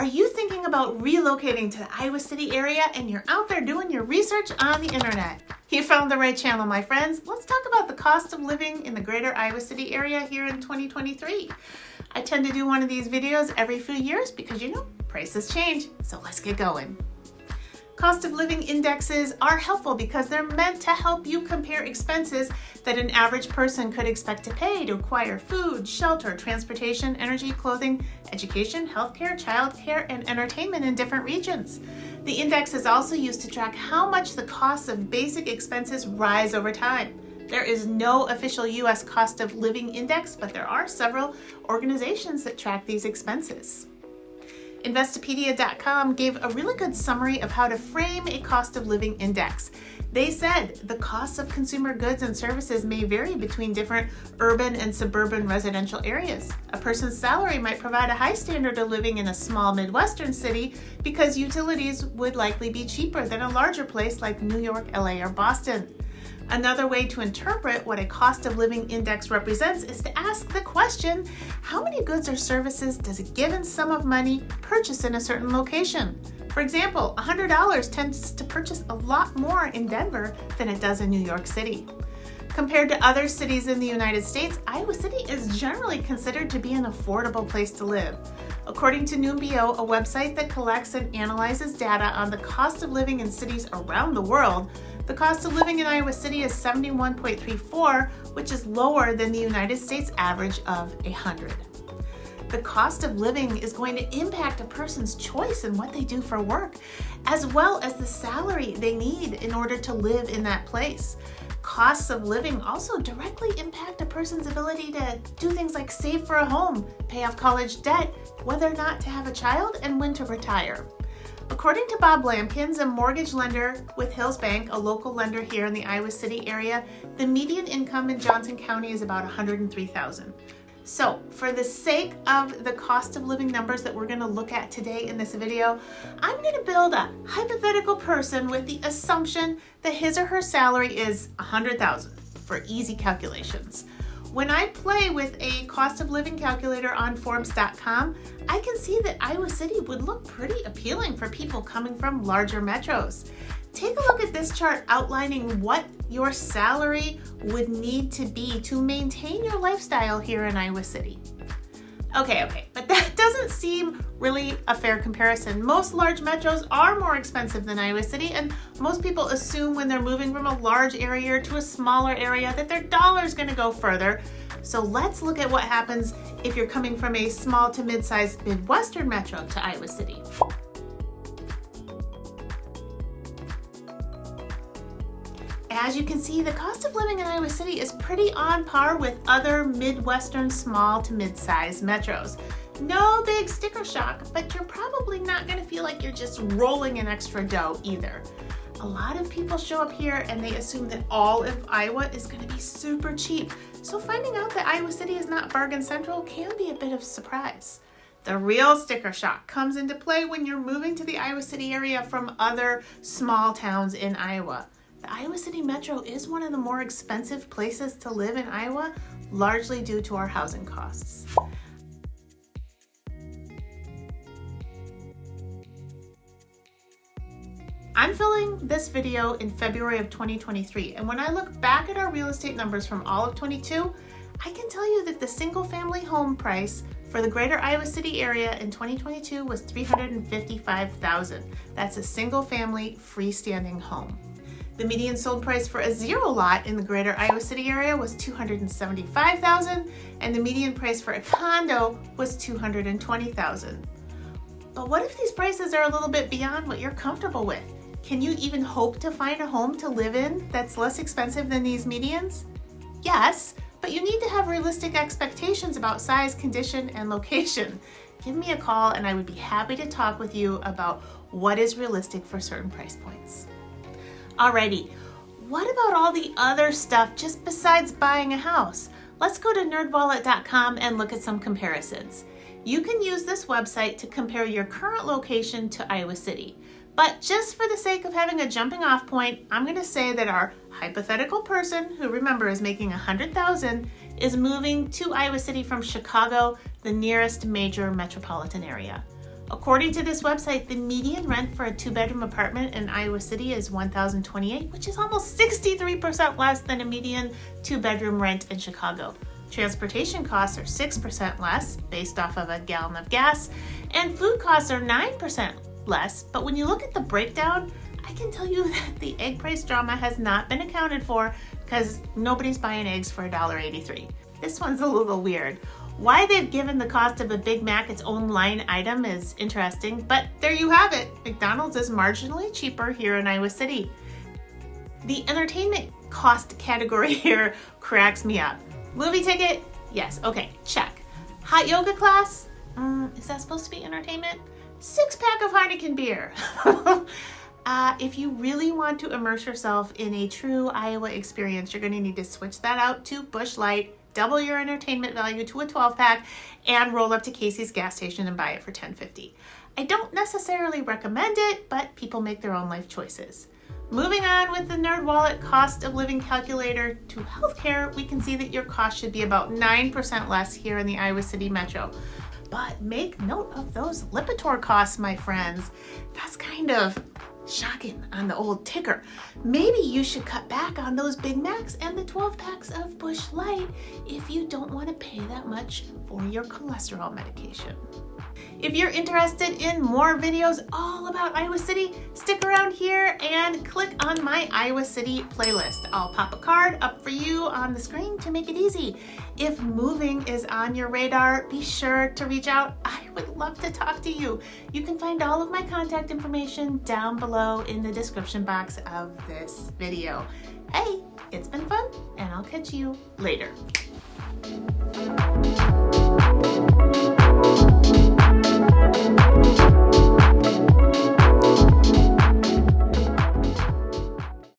Are you thinking about relocating to the Iowa City area and you're out there doing your research on the internet? You found the right channel, my friends. Let's talk about the cost of living in the greater Iowa City area here in 2023. I tend to do one of these videos every few years because, prices change. So let's get going. Cost of living indexes are helpful because they're meant to help you compare expenses that an average person could expect to pay to acquire food, shelter, transportation, energy, clothing, education, healthcare, childcare, and entertainment in different regions. The index is also used to track how much the costs of basic expenses rise over time. There is no official U.S. cost of living index, but there are several organizations that track these expenses. Investopedia.com gave a really good summary of how to frame a cost of living index. They said the costs of consumer goods and services may vary between different urban and suburban residential areas. A person's salary might provide a high standard of living in a small Midwestern city because utilities would likely be cheaper than a larger place like New York, LA, or Boston. Another way to interpret what a cost of living index represents is to ask the question, how many goods or services does a given sum of money purchase in a certain location? For example, $100 tends to purchase a lot more in Denver than it does in New York City. Compared to other cities in the United States, Iowa City is generally considered to be an affordable place to live. According to Numbeo, a website that collects and analyzes data on the cost of living in cities around the world, the cost of living in Iowa City is 71.34, which is lower than the United States average of 100. The cost of living is going to impact a person's choice in what they do for work, as well as the salary they need in order to live in that place. Costs of living also directly impact a person's ability to do things like save for a home, pay off college debt, whether or not to have a child, and when to retire. According to Bob Lampkins, a mortgage lender with Hills Bank, a local lender here in the Iowa City area, the median income in Johnson County is about $103,000. So, for the sake of the cost of living numbers that we're going to look at today in this video, I'm going to build a hypothetical person with the assumption that his or her salary is $100,000 for easy calculations. When I play with a cost of living calculator on Forbes.com, I can see that Iowa City would look pretty appealing for people coming from larger metros. Take a look at this chart outlining what your salary would need to be to maintain your lifestyle here in Iowa City. Okay, but that doesn't seem really a fair comparison. Most large metros are more expensive than Iowa City, and most people assume when they're moving from a large area to a smaller area that their dollar's gonna go further. So let's look at what happens if you're coming from a small to mid-sized Midwestern metro to Iowa City. As you can see, the cost of living in Iowa City is pretty on par with other Midwestern small to mid-sized metros. No big sticker shock, but you're probably not going to feel like you're just rolling in extra dough either. A lot of people show up here and they assume that all of Iowa is going to be super cheap. So finding out that Iowa City is not bargain central can be a bit of a surprise. The real sticker shock comes into play when you're moving to the Iowa City area from other small towns in Iowa. The Iowa City Metro is one of the more expensive places to live in Iowa, largely due to our housing costs. I'm filming this video in February of 2023, and when I look back at our real estate numbers from all of 22, I can tell you that the single family home price for the greater Iowa City area in 2022 was $355,000. That's a single family freestanding home. The median sold price for a zero lot in the greater Iowa City area was $275,000, and the median price for a condo was $220,000. But what if these prices are a little bit beyond what you're comfortable with? Can you even hope to find a home to live in that's less expensive than these medians? Yes, but you need to have realistic expectations about size, condition, and location. Give me a call and I would be happy to talk with you about what is realistic for certain price points. Alrighty, what about all the other stuff just besides buying a house? Let's go to nerdwallet.com and look at some comparisons. You can use this website to compare your current location to Iowa City. But just for the sake of having a jumping off point, I'm going to say that our hypothetical person, who remember is making $100,000, is moving to Iowa City from Chicago, the nearest major metropolitan area. According to this website, the median rent for a 2-bedroom apartment in Iowa City is $1,028, which is almost 63% less than a median 2-bedroom rent in Chicago. Transportation costs are 6% less based off of a gallon of gas, and food costs are 9% less. But when you look at the breakdown, I can tell you that the egg price drama has not been accounted for because nobody's buying eggs for $1.83. This one's a little weird. Why they've given the cost of a Big Mac its own line item is interesting, but there you have it. McDonald's is marginally cheaper here in Iowa City. The entertainment cost category here cracks me up. Movie ticket? Yes, okay, check. Hot yoga class? Is that supposed to be entertainment? 6-pack of Heineken beer. If you really want to immerse yourself in a true Iowa experience, you're going to need to switch that out to Busch Light, double your entertainment value to a 12-pack, and roll up to Casey's gas station and buy it for $10.50. I don't necessarily recommend it, but people make their own life choices. Moving on with the NerdWallet cost of living calculator to healthcare, we can see that your cost should be about 9% less here in the Iowa City metro. But make note of those Lipitor costs, my friends. That's kind of shocking on the old ticker. Maybe you should cut back on those Big Macs and the 12 packs of Busch Light if you don't want to pay that much for your cholesterol medication. If you're interested in more videos all about Iowa City, stick around here and click on my Iowa City playlist. I'll pop a card up for you on the screen to make it easy. If moving is on your radar, be sure to reach out. I would love to talk to you. You can find all of my contact information down below in the description box of this video. Hey, it's been fun, and I'll catch you later.